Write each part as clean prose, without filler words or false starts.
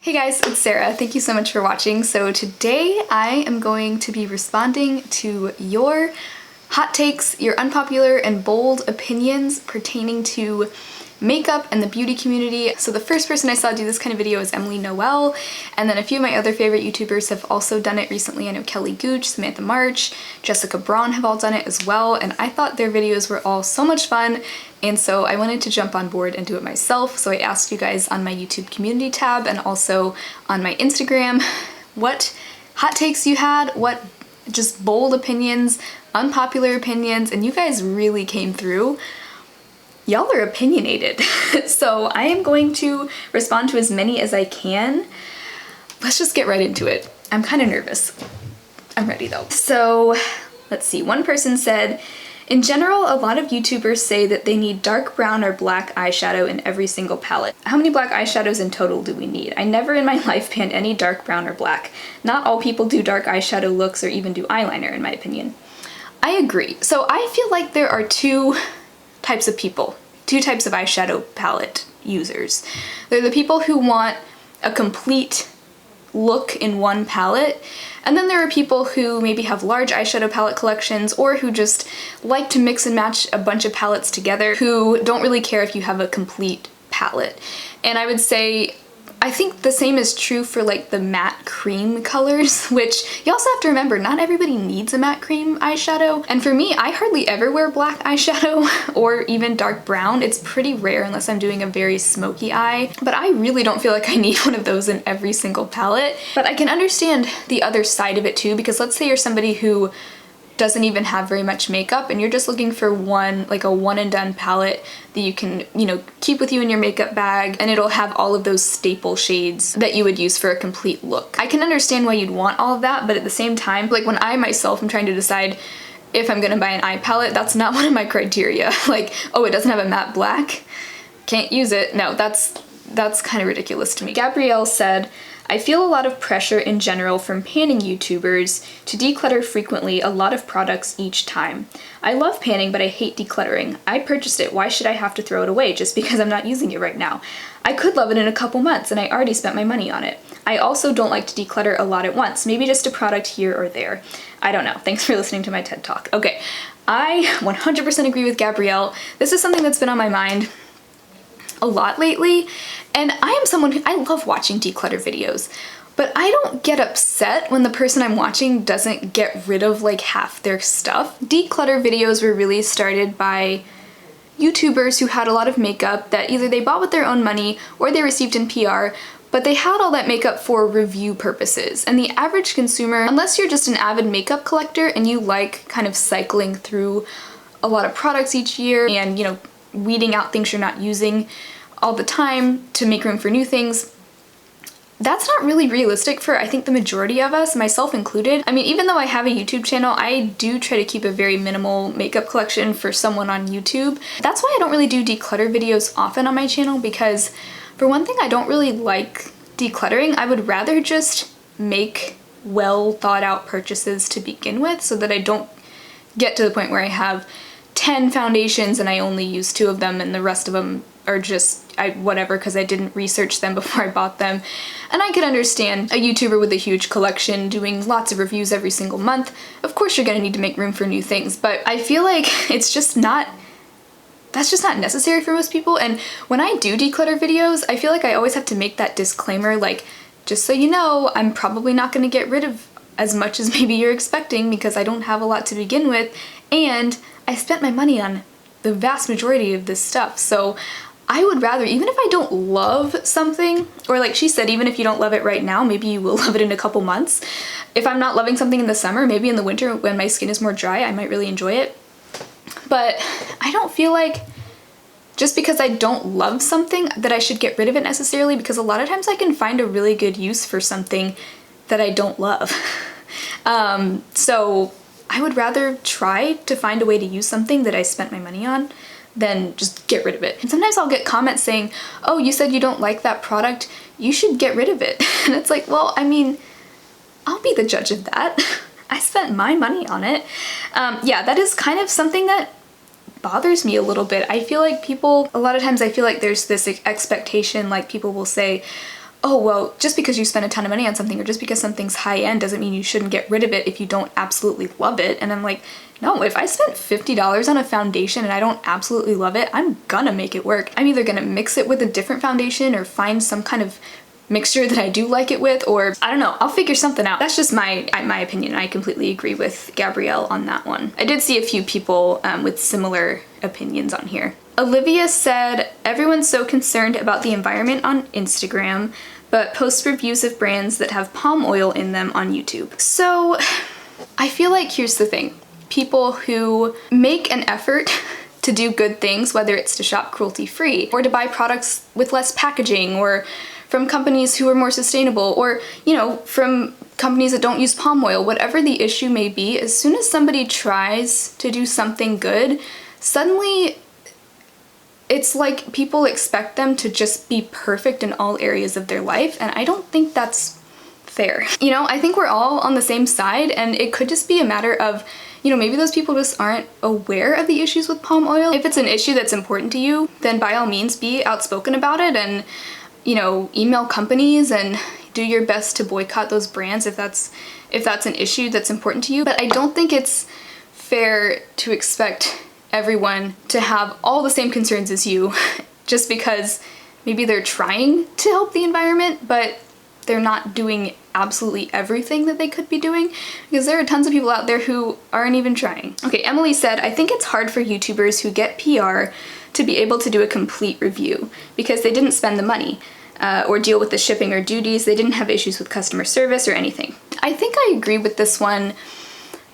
Hey guys, it's Sarah. Thank you so much for watching. So today I am going to be responding to your hot takes, your unpopular and bold opinions pertaining to makeup and the beauty community. So the first person I saw do this kind of video is Emily Noel, and then a few of my other favorite YouTubers have also done it recently. I know Kelly Gooch, Samantha March, Jessica Braun have all done it as well, and I thought their videos were all so much fun, and so I wanted to jump on board and do it myself. So I asked you guys on my YouTube community tab and also on my Instagram what hot takes you had, what just bold opinions, unpopular opinions, and you guys really came through. Y'all are opinionated. So I am going to respond to as many as I can. Let's just get right into it. I'm kind of nervous. I'm ready though. So let's see, one person said, in general, a lot of YouTubers say that they need dark brown or black eyeshadow in every single palette. How many black eyeshadows in total do we need? I never in my life panned any dark brown or black. Not all people do dark eyeshadow looks or even do eyeliner, in my opinion. I agree. So I feel like there are two types of people, two types of eyeshadow palette users. They're the people who want a complete look in one palette, and then there are people who maybe have large eyeshadow palette collections or who just like to mix and match a bunch of palettes together, who don't really care if you have a complete palette. And I would say I think the same is true for like the matte cream colors, which you also have to remember, not everybody needs a matte cream eyeshadow. And for me, I hardly ever wear black eyeshadow or even dark brown. It's pretty rare unless I'm doing a very smoky eye, but I really don't feel like I need one of those in every single palette. But I can understand the other side of it too, because let's say you're somebody who doesn't even have very much makeup and you're just looking for one, like a one and done palette that you can, you know, keep with you in your makeup bag, and it'll have all of those staple shades that you would use for a complete look. I can understand why you'd want all of that, but at the same time, like when I myself am trying to decide if I'm gonna buy an eye palette, that's not one of my criteria. Like, oh, it doesn't have a matte black, can't use it. No, that's kind of ridiculous to me. Gabrielle said, I feel a lot of pressure in general from panning YouTubers to declutter frequently a lot of products each time. I love panning, but I hate decluttering. I purchased it, why should I have to throw it away just because I'm not using it right now? I could love it in a couple months and I already spent my money on it. I also don't like to declutter a lot at once, maybe just a product here or there. I don't know, thanks for listening to my TED Talk. Okay, I 100% agree with Gabrielle. This is something that's been on my mind a lot lately, and I am someone who, I love watching declutter videos, but I don't get upset when the person I'm watching doesn't get rid of like half their stuff. Declutter videos were really started by YouTubers who had a lot of makeup that either they bought with their own money or they received in PR, but they had all that makeup for review purposes. And the average consumer, unless you're just an avid makeup collector and you like kind of cycling through a lot of products each year and, you know, weeding out things you're not using all the time to make room for new things, that's not really realistic for, I think, the majority of us, myself included. I mean, even though I have a YouTube channel, I do try to keep a very minimal makeup collection for someone on YouTube. That's why I don't really do declutter videos often on my channel, because for one thing, I don't really like decluttering. I would rather just make well thought out purchases to begin with so that I don't get to the point where I have 10 foundations and I only use 2 of them and the rest of them are just whatever because I didn't research them before I bought them. And I could understand a YouTuber with a huge collection doing lots of reviews every single month. Of course you're gonna need to make room for new things, but I feel like it's just not, that's just not necessary for most people. And when I do declutter videos, I feel like I always have to make that disclaimer, like, just so you know, I'm probably not gonna get rid of as much as maybe you're expecting because I don't have a lot to begin with, and I spent my money on the vast majority of this stuff. So I would rather, even if I don't love something, or like she said, even if you don't love it right now, maybe you will love it in a couple months. If I'm not loving something in the summer, maybe in the winter when my skin is more dry, I might really enjoy it. But I don't feel like just because I don't love something that I should get rid of it necessarily, because a lot of times I can find a really good use for something that I don't love. So I would rather try to find a way to use something that I spent my money on than just get rid of it. And sometimes I'll get comments saying, oh, you said you don't like that product, you should get rid of it. And it's like, well, I mean, I'll be the judge of that. I spent my money on it. Yeah, that is kind of something that bothers me a little bit. I feel like people, a lot of times I feel like there's this expectation, like people will say, oh, well, just because you spend a ton of money on something or just because something's high end doesn't mean you shouldn't get rid of it if you don't absolutely love it. And I'm like, no, if I spent $50 on a foundation and I don't absolutely love it, I'm gonna make it work. I'm either gonna mix it with a different foundation or find some kind of mixture that I do like it with, or I don't know, I'll figure something out. That's just my opinion. I completely agree with Gabrielle on that one. I did see a few people with similar opinions on here. Olivia said, everyone's so concerned about the environment on Instagram, but post reviews of brands that have palm oil in them on YouTube. So I feel like here's the thing. People who make an effort to do good things, whether it's to shop cruelty-free or to buy products with less packaging or from companies who are more sustainable or, you know, from companies that don't use palm oil, whatever the issue may be, as soon as somebody tries to do something good, suddenly it's like people expect them to just be perfect in all areas of their life, and I don't think that's fair. You know, I think we're all on the same side, and it could just be a matter of, you know, maybe those people just aren't aware of the issues with palm oil. If it's an issue that's important to you, then by all means be outspoken about it and, you know, email companies and do your best to boycott those brands if that's an issue that's important to you. But I don't think it's fair to expect everyone to have all the same concerns as you just because maybe they're trying to help the environment, but they're not doing absolutely everything that they could be doing, because there are tons of people out there who aren't even trying. Okay, Emily said, I think it's hard for YouTubers who get PR to be able to do a complete review because they didn't spend the money or deal with the shipping or duties. They didn't have issues with customer service or anything. I think I agree with this one.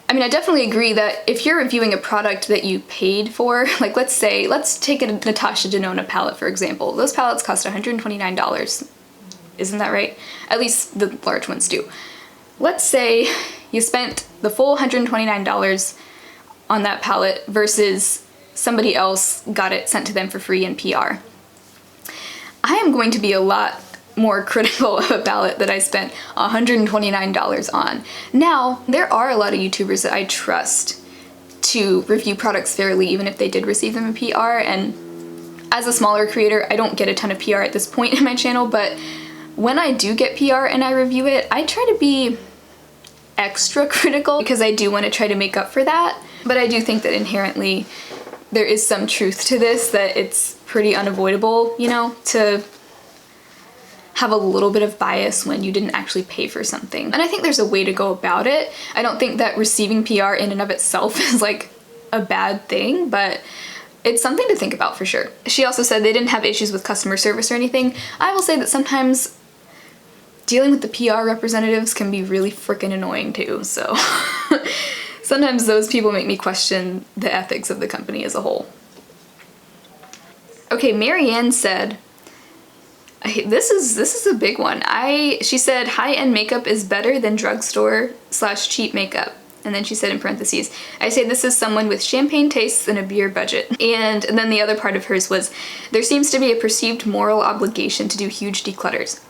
I mean, I definitely agree that if you're reviewing a product that you paid for, like let's take a Natasha Denona palette, for example. Those palettes cost $129. Isn't that right? At least the large ones do. Let's say you spent the full $129 on that palette versus somebody else got it sent to them for free in PR. I am going to be a lot more critical of a palette that I spent $129 on. Now, there are a lot of YouTubers that I trust to review products fairly, even if they did receive them in PR, and as a smaller creator, I don't get a ton of PR at this point in my channel, but when I do get PR and I review it, I try to be extra critical because I do want to try to make up for that. But I do think that inherently there is some truth to this, that it's pretty unavoidable, you know, to have a little bit of bias when you didn't actually pay for something. And I think there's a way to go about it. I don't think that receiving PR in and of itself is like a bad thing, but it's something to think about for sure. She also said they didn't have issues with customer service or anything. I will say that sometimes dealing with the PR representatives can be really freaking annoying too, so sometimes those people make me question the ethics of the company as a whole. Okay, Marianne said, this is a big one. She said high-end makeup is better than drugstore / cheap makeup. And then she said in parentheses, I say this is someone with champagne tastes and a beer budget. And then the other part of hers was, there seems to be a perceived moral obligation to do huge declutters.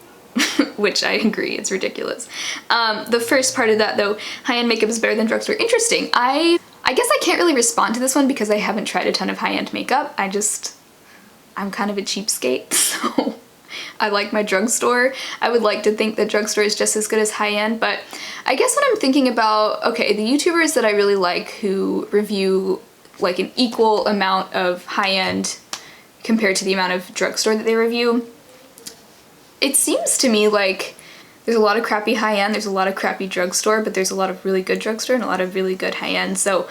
Which I agree, it's ridiculous. The first part of that though, high-end makeup is better than drugstore. Interesting. I guess I can't really respond to this one because I haven't tried a ton of high-end makeup. I'm kind of a cheapskate, so I like my drugstore. I would like to think that drugstore is just as good as high-end, but I guess when I'm thinking about, okay, the YouTubers that I really like who review like an equal amount of high-end compared to the amount of drugstore that they review, it seems to me like there's a lot of crappy high-end, there's a lot of crappy drugstore, but there's a lot of really good drugstore and a lot of really good high-end. So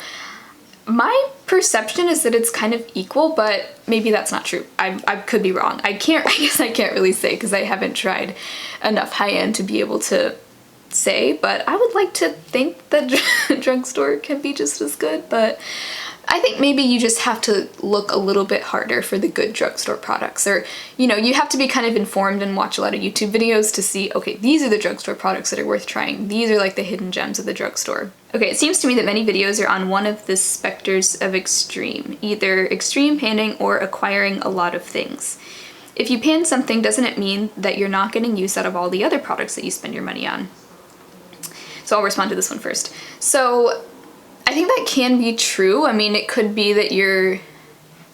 my perception is that it's kind of equal, but maybe that's not true. I could be wrong. I guess I can't really say because I haven't tried enough high-end to be able to say, but I would like to think that drugstore can be just as good, but I think maybe you just have to look a little bit harder for the good drugstore products, or, you know, you have to be kind of informed and watch a lot of YouTube videos to see, okay, these are the drugstore products that are worth trying. These are like the hidden gems of the drugstore. Okay, it seems to me that many videos are on one of the specters of extreme, either extreme panning or acquiring a lot of things. If you pan something, doesn't it mean that you're not getting use out of all the other products that you spend your money on? So I'll respond to this one first. So I think that can be true. I mean, it could be that you're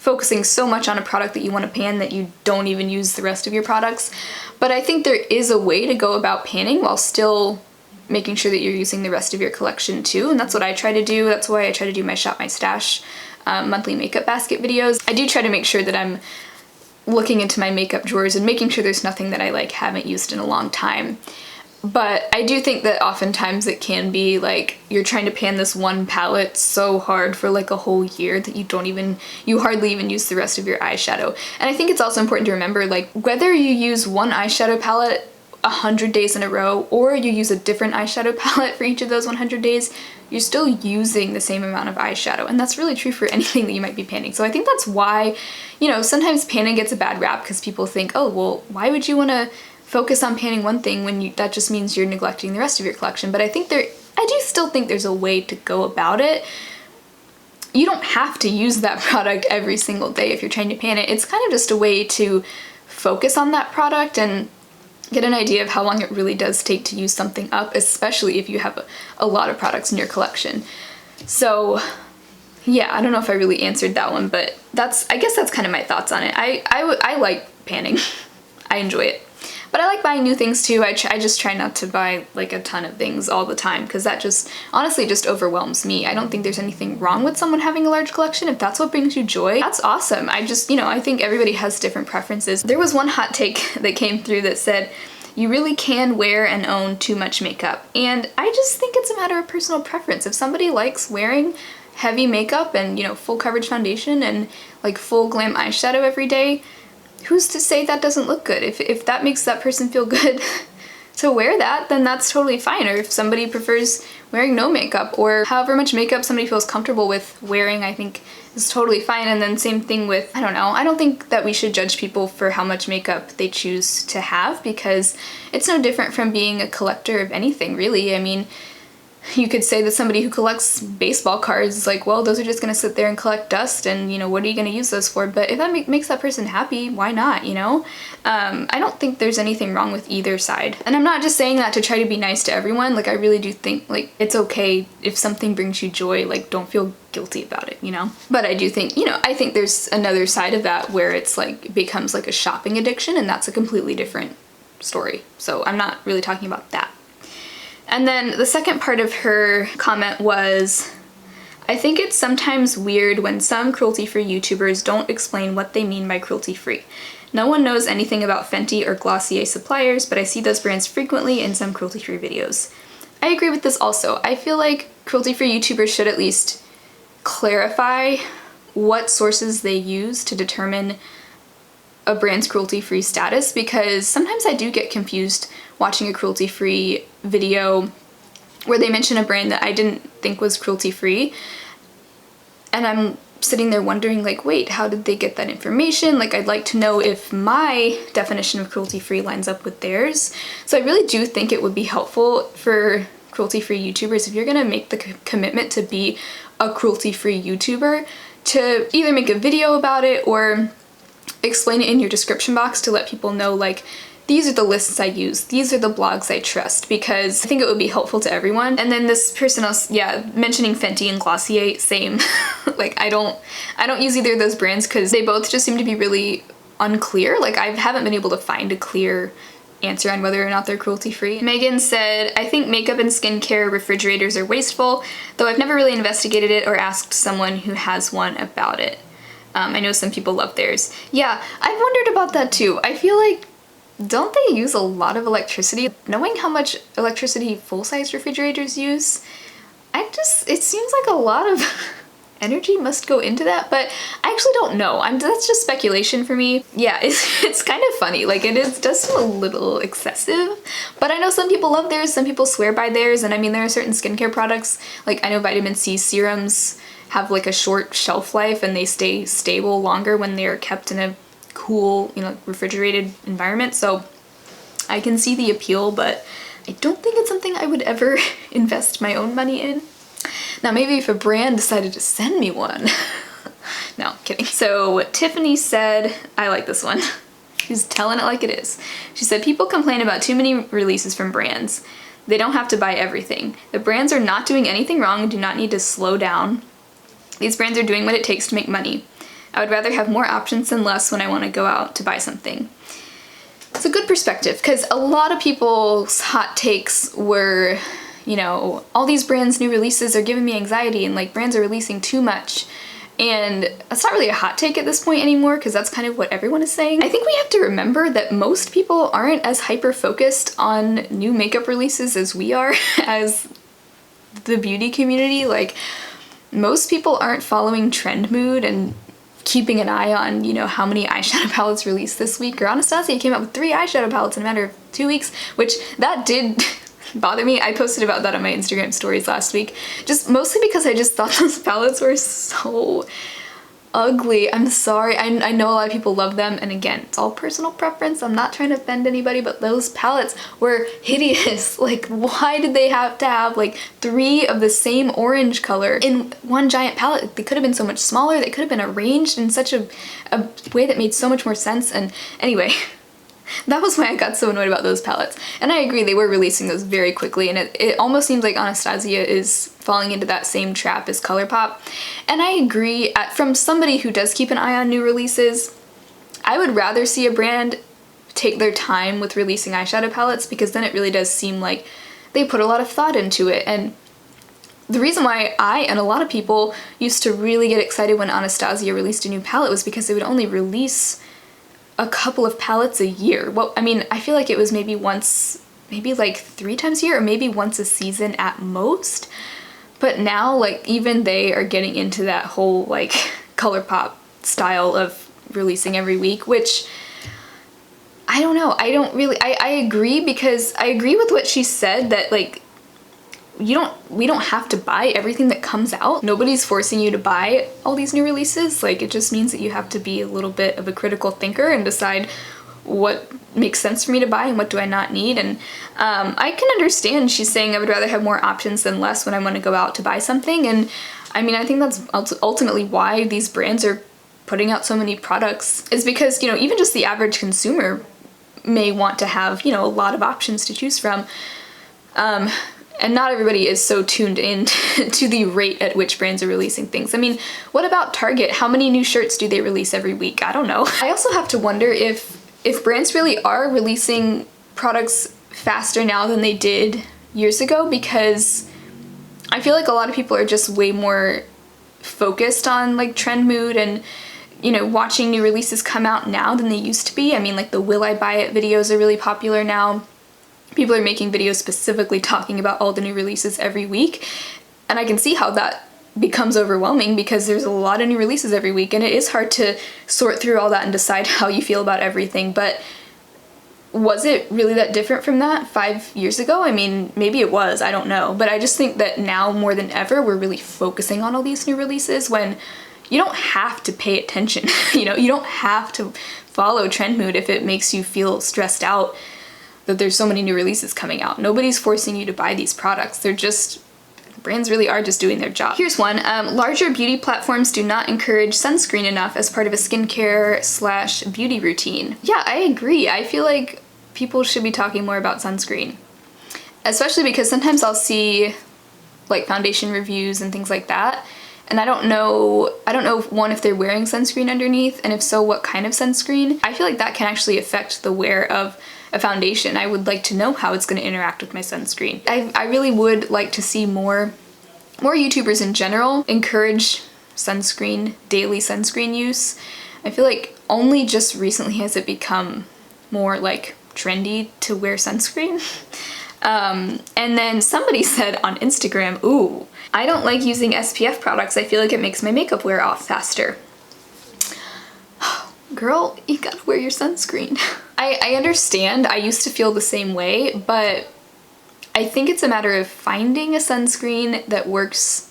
focusing so much on a product that you want to pan that you don't even use the rest of your products. But I think there is a way to go about panning while still making sure that you're using the rest of your collection too, and that's what I try to do. That's why I try to do my Shop My Stash monthly makeup basket videos. I do try to make sure that I'm looking into my makeup drawers and making sure there's nothing that I like haven't used in a long time. But I do think that oftentimes it can be like you're trying to pan this one palette so hard for like a whole year that you hardly even use the rest of your eyeshadow. And I think it's also important to remember, like, whether you use one eyeshadow palette 100 days in a row or you use a different eyeshadow palette for each of those 100 days, you're still using the same amount of eyeshadow, and that's really true for anything that you might be panning. So I think that's why, you know, sometimes panning gets a bad rap because people think, oh, well, why would you want to focus on panning one thing when that just means you're neglecting the rest of your collection? But I do still think there's a way to go about it. You don't have to use that product every single day if you're trying to pan it. It's kind of just a way to focus on that product and get an idea of how long it really does take to use something up, especially if you have a lot of products in your collection. So yeah, I don't know if I really answered that one, but I guess that's kind of my thoughts on it. I like panning. I enjoy it. But I like buying new things too. I just try not to buy like a ton of things all the time because that just honestly just overwhelms me. I don't think there's anything wrong with someone having a large collection. If that's what brings you joy, that's awesome. I just, you know, I think everybody has different preferences. There was one hot take that came through that said, you really can wear and own too much makeup. And I just think it's a matter of personal preference. If somebody likes wearing heavy makeup and, you know, full coverage foundation and like full glam eyeshadow every day, who's to say that doesn't look good? If that makes that person feel good to wear that, then that's totally fine. Or if somebody prefers wearing no makeup or however much makeup somebody feels comfortable with wearing, I think is totally fine. And then same thing with, I don't know, I don't think that we should judge people for how much makeup they choose to have because it's no different from being a collector of anything, really. I mean, you could say that somebody who collects baseball cards is like, well, those are just gonna sit there and collect dust and, you know, what are you gonna use those for? But if that makes that person happy, why not, you know? I don't think there's anything wrong with either side. And I'm not just saying that to try to be nice to everyone. Like, I really do think, like, it's okay if something brings you joy, like, don't feel guilty about it, you know? But I do think, you know, I think there's another side of that where it's like, it becomes like a shopping addiction, and that's a completely different story. So I'm not really talking about that. And then the second part of her comment was, I think it's sometimes weird when some cruelty-free YouTubers don't explain what they mean by cruelty-free. No one knows anything about Fenty or Glossier suppliers, but I see those brands frequently in some cruelty-free videos. I agree with this also. I feel like cruelty-free YouTubers should at least clarify what sources they use to determine a brand's cruelty-free status, because sometimes I do get confused watching a cruelty-free video where they mention a brand that I didn't think was cruelty-free, and I'm sitting there wondering, like, wait, how did they get that information? Like, I'd like to know if my definition of cruelty-free lines up with theirs. So I really do think it would be helpful for cruelty-free YouTubers, if you're gonna make the commitment to be a cruelty-free YouTuber, to either make a video about it or explain it in your description box to let people know, like, these are the lists I use, these are the blogs I trust, because I think it would be helpful to everyone. And then this person else, yeah, mentioning Fenty and Glossier, same. Like, I don't use either of those brands because they both just seem to be really unclear. Like, I haven't been able to find a clear answer on whether or not they're cruelty-free. Megan said, I think makeup and skincare refrigerators are wasteful, though I've never really investigated it or asked someone who has one about it. I know some people love theirs. Yeah, I've wondered about that too. I feel like, don't they use a lot of electricity? Knowing how much electricity full-size refrigerators use, it seems like a lot of energy must go into that, but I actually don't know. That's just speculation for me. Yeah, it's kind of funny. Like, it does seem a little excessive, but I know some people love theirs, some people swear by theirs, and I mean, there are certain skincare products, like I know vitamin C serums have like a short shelf life and they stay stable longer when they're kept in a cool, you know, refrigerated environment. So I can see the appeal, but I don't think it's something I would ever invest my own money in. Now, maybe if a brand decided to send me one. No, kidding. So Tiffany said, I like this one. She's telling it like it is. She said, people complain about too many releases from brands. They don't have to buy everything. The brands are not doing anything wrong and do not need to slow down. These brands are doing what it takes to make money. I would rather have more options than less when I want to go out to buy something. It's a good perspective, because a lot of people's hot takes were, you know, all these brands' new releases are giving me anxiety, and like brands are releasing too much. And that's not really a hot take at this point anymore, because that's kind of what everyone is saying. I think we have to remember that most people aren't as hyper-focused on new makeup releases as we are as the beauty community. Like, most people aren't following trend mood and keeping an eye on, you know, how many eyeshadow palettes released this week. Or Anastasia came out with 3 eyeshadow palettes in a matter of 2 weeks, which that did bother me. I posted about that on my Instagram stories last week, just mostly because I just thought those palettes were so ugly. I'm sorry. I know a lot of people love them, and again, it's all personal preference. I'm not trying to offend anybody, but those palettes were hideous. Like, why did they have to have like 3 of the same orange color in one giant palette? They could have been so much smaller. They could have been arranged in such a way that made so much more sense. And anyway, that was why I got so annoyed about those palettes. And I agree, they were releasing those very quickly, and it almost seems like Anastasia is falling into that same trap as ColourPop. And I agree, from somebody who does keep an eye on new releases, I would rather see a brand take their time with releasing eyeshadow palettes, because then it really does seem like they put a lot of thought into it. And the reason why I and a lot of people used to really get excited when Anastasia released a new palette was because they would only release a couple of palettes a year. Well, I mean, I feel like it was maybe like 3 times a year, or maybe once a season at most. But now, like, even they are getting into that whole, like, ColourPop style of releasing every week, which I don't know. I agree, because I agree with what she said, that, like, we don't have to buy everything that comes out. Nobody's forcing you to buy all these new releases. Like, it just means that you have to be a little bit of a critical thinker and decide what makes sense for me to buy and what do I not need. And I can understand she's saying I would rather have more options than less when I want to go out to buy something. And I mean, I think that's ultimately why these brands are putting out so many products, is because, you know, even just the average consumer may want to have, you know, a lot of options to choose from. And not everybody is so tuned in to the rate at which brands are releasing things. I mean, what about Target? How many new shirts do they release every week? I don't know. I also have to wonder if brands really are releasing products faster now than they did years ago, because I feel like a lot of people are just way more focused on like trend mood and, you know, watching new releases come out now than they used to be. I mean, like the Will I Buy It videos are really popular now. People are making videos specifically talking about all the new releases every week, and I can see how that becomes overwhelming, because there's a lot of new releases every week, and it is hard to sort through all that and decide how you feel about everything. But was it really that different from that 5 years ago? I mean, maybe it was, I don't know. But I just think that now more than ever, we're really focusing on all these new releases, when you don't have to pay attention. You know, you don't have to follow trend mood if it makes you feel stressed out that there's so many new releases coming out. Nobody's forcing you to buy these products. They're just, brands really are just doing their job. Here's one. Larger beauty platforms do not encourage sunscreen enough as part of a skincare / beauty routine. Yeah, I agree. I feel like people should be talking more about sunscreen, especially because sometimes I'll see like foundation reviews and things like that, and I don't know, one, if they're wearing sunscreen underneath, and if so, what kind of sunscreen. I feel like that can actually affect the wear of a foundation. I would like to know how it's going to interact with my sunscreen. I really would like to see more YouTubers in general encourage daily sunscreen use. I feel like only just recently has it become more like trendy to wear sunscreen. And then somebody said on Instagram, ooh, I don't like using SPF products. I feel like it makes my makeup wear off faster. Girl, you gotta wear your sunscreen. I understand. I used to feel the same way, but I think it's a matter of finding a sunscreen that works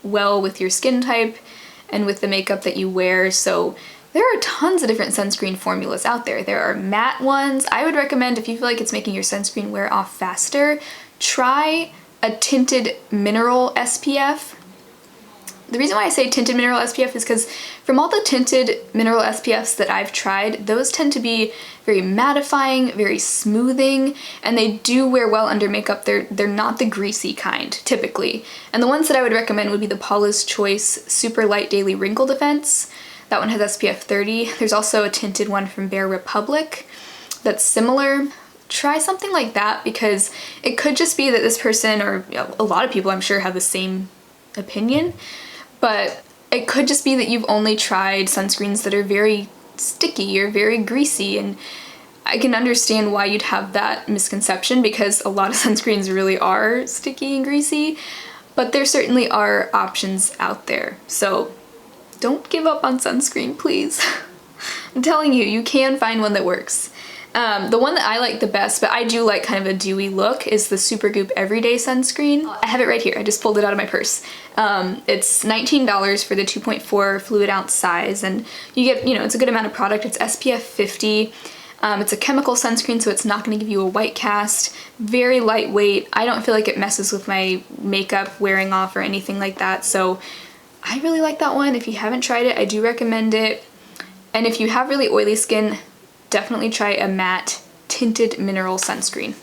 well with your skin type and with the makeup that you wear. So there are tons of different sunscreen formulas out there. There are matte ones. I would recommend, if you feel like it's making your sunscreen wear off faster, try a tinted mineral SPF. The reason why I say tinted mineral SPF is because from all the tinted mineral SPFs that I've tried, those tend to be very mattifying, very smoothing, and they do wear well under makeup. They're not the greasy kind, typically. And the ones that I would recommend would be the Paula's Choice Super Light Daily Wrinkle Defense. That one has SPF 30. There's also a tinted one from Bare Republic that's similar. Try something like that, because it could just be that this person, or a lot of people I'm sure have the same opinion, but it could just be that you've only tried sunscreens that are very sticky or very greasy, and I can understand why you'd have that misconception, because a lot of sunscreens really are sticky and greasy, but there certainly are options out there. So don't give up on sunscreen, please. I'm telling you, you can find one that works. The one that I like the best, but I do like kind of a dewy look, is the Supergoop Everyday Sunscreen. I have it right here. I just pulled it out of my purse. It's $19 for the 2.4 fluid ounce size, and you get, it's a good amount of product. It's SPF 50. It's a chemical sunscreen, so it's not going to give you a white cast. Very lightweight. I don't feel like it messes with my makeup wearing off or anything like that, so I really like that one. If you haven't tried it, I do recommend it. And if you have really oily skin, definitely try a matte tinted mineral sunscreen.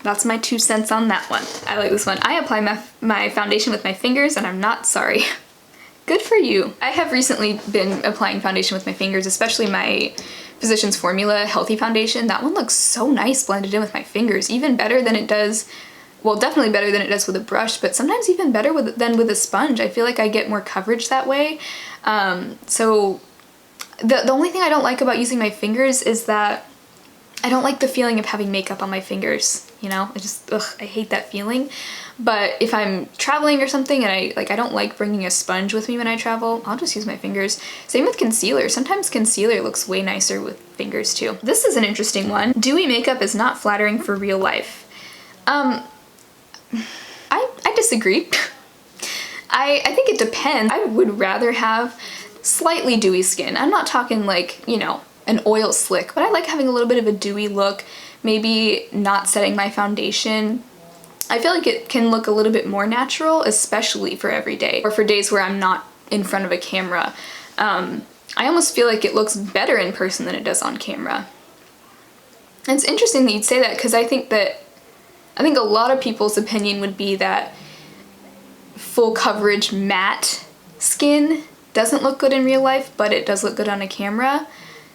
That's my 2 cents on that one. I like this one. I apply my foundation with my fingers, and I'm not sorry. Good for you. I have recently been applying foundation with my fingers, especially my Physicians Formula Healthy Foundation. That one looks so nice blended in with my fingers, even better than it does, well, definitely better than it does with a brush, but sometimes even better than with a sponge. I feel like I get more coverage that way. So the only thing I don't like about using my fingers is that I don't like the feeling of having makeup on my fingers, I hate that feeling. But if I'm traveling or something and I don't like bringing a sponge with me when I travel, I'll just use my fingers. Same with concealer. Sometimes concealer looks way nicer with fingers too. This is an interesting one. Dewy makeup is not flattering for real life. I disagree. I think it depends. I would rather have slightly dewy skin. I'm not talking like, an oil slick, but I like having a little bit of a dewy look, maybe not setting my foundation. I feel like it can look a little bit more natural, especially for every day, or for days where I'm not in front of a camera. I almost feel like it looks better in person than it does on camera. And it's interesting that you'd say that, because I think a lot of people's opinion would be that full coverage matte skin doesn't look good in real life, but it does look good on a camera.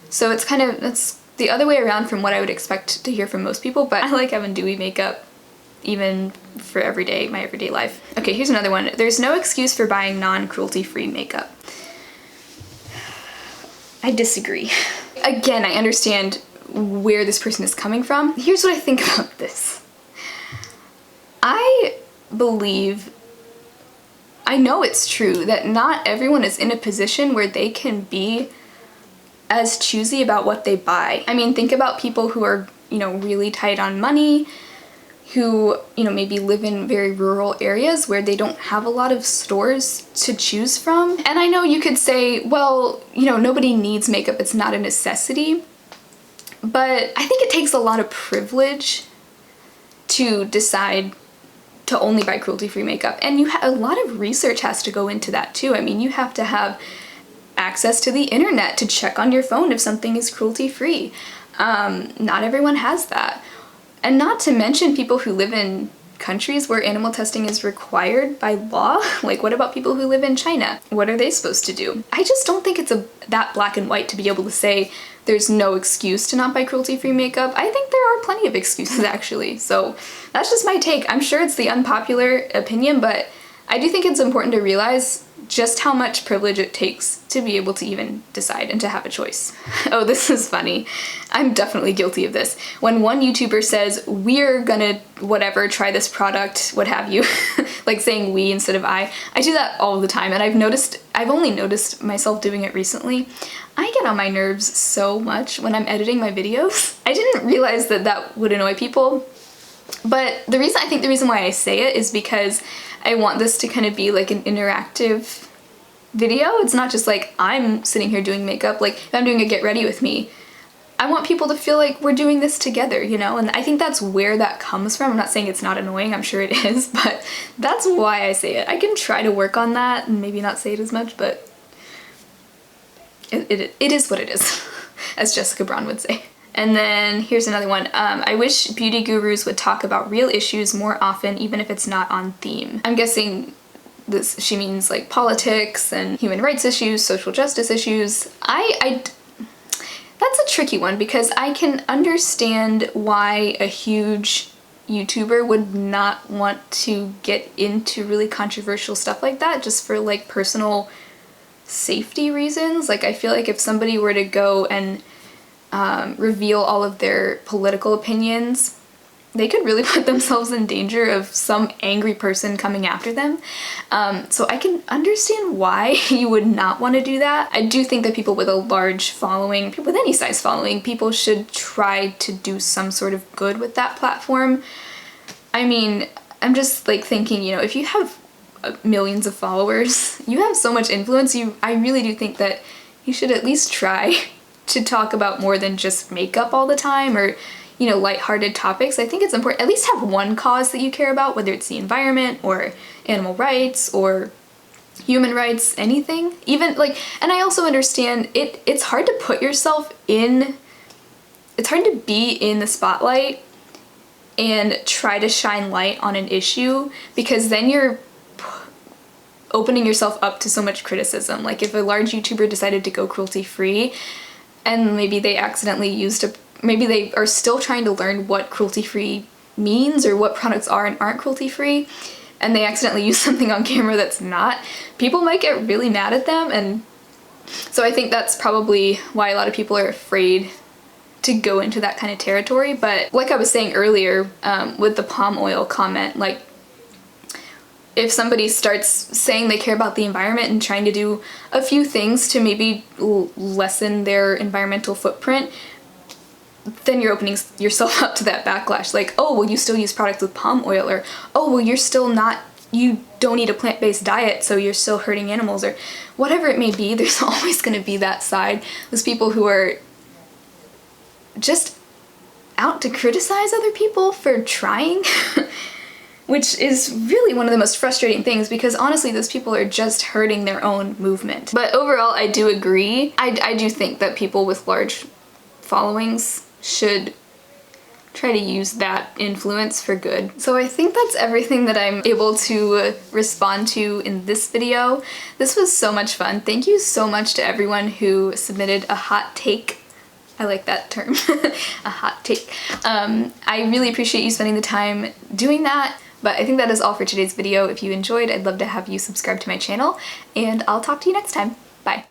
So it's the other way around from what I would expect to hear from most people, but I like having dewy makeup even for my everyday life. Okay, here's another one. There's no excuse for buying non-cruelty-free makeup. I disagree. Again, I understand where this person is coming from. Here's what I think about this. I know it's true that not everyone is in a position where they can be as choosy about what they buy. I mean, think about people who are, really tight on money, who, maybe live in very rural areas where they don't have a lot of stores to choose from. And I know you could say, well, nobody needs makeup, it's not a necessity. But I think it takes a lot of privilege to decide to only buy cruelty-free makeup. And a lot of research has to go into that too. I mean, you have to have access to the internet to check on your phone if something is cruelty-free. Not everyone has that. And not to mention people who live in countries where animal testing is required by law. Like, what about people who live in China? What are they supposed to do? I just don't think it's that black and white to be able to say there's no excuse to not buy cruelty-free makeup. I think there are plenty of excuses, actually. So that's just my take. I'm sure it's the unpopular opinion, but I do think it's important to realize just how much privilege it takes to be able to even decide and to have a choice. Oh, this is funny. I'm definitely guilty of this. When one YouTuber says, we're gonna whatever, try this product, what have you, like saying we instead of I do that all the time, and I've only noticed myself doing it recently. I get on my nerves so much when I'm editing my videos. I didn't realize that would annoy people, but the reason why I say it is because I want this to kind of be like an interactive video. It's not just like I'm sitting here doing makeup. Like, if I'm doing a get ready with me, I want people to feel like we're doing this together, and I think that's where that comes from. I'm not saying it's not annoying, I'm sure it is, but that's why I say it. I can try to work on that and maybe not say it as much, but it is what it is, as Jessica Braun would say. And then here's another one. I wish beauty gurus would talk about real issues more often, even if it's not on theme. I'm guessing she means like politics and human rights issues, social justice issues. That's a tricky one because I can understand why a huge YouTuber would not want to get into really controversial stuff like that just for like personal safety reasons. Like I feel like if somebody were to go and reveal all of their political opinions, they could really put themselves in danger of some angry person coming after them. So I can understand why you would not want to do that. I do think that people with a large following, people with any size following, people should try to do some sort of good with that platform. I mean, I'm just like thinking, you know, if you have millions of followers, you have so much influence, I really do think that you should at least try to talk about more than just makeup all the time, or you know, lighthearted topics. I think it's important at least have one cause that you care about, whether it's the environment or animal rights or human rights, anything. Even like, and I also understand it's hard to put yourself in, it's hard to be in the spotlight and try to shine light on an issue, because then you're opening yourself up to so much criticism. Like if a large YouTuber decided to go cruelty-free and maybe they accidentally maybe they are still trying to learn what cruelty-free means or what products are and aren't cruelty-free, and they accidentally use something on camera that's not, people might get really mad at them. And so I think that's probably why a lot of people are afraid to go into that kind of territory. But like I was saying earlier, with the palm oil comment, like if somebody starts saying they care about the environment and trying to do a few things to maybe lessen their environmental footprint, then you're opening yourself up to that backlash. Like, oh, well, you still use products with palm oil, or, oh, well, you don't eat a plant-based diet, so you're still hurting animals, or whatever it may be. There's always going to be that side. Those people who are just out to criticize other people for trying, which is really one of the most frustrating things, because honestly, those people are just hurting their own movement. But overall, I do agree. I do think that people with large followings should try to use that influence for good. So I think that's everything that I'm able to respond to in this video. This was so much fun. Thank you so much to everyone who submitted a hot take. I like that term, a hot take. I really appreciate you spending the time doing that. But I think that is all for today's video. If you enjoyed, I'd love to have you subscribe to my channel, and I'll talk to you next time. Bye.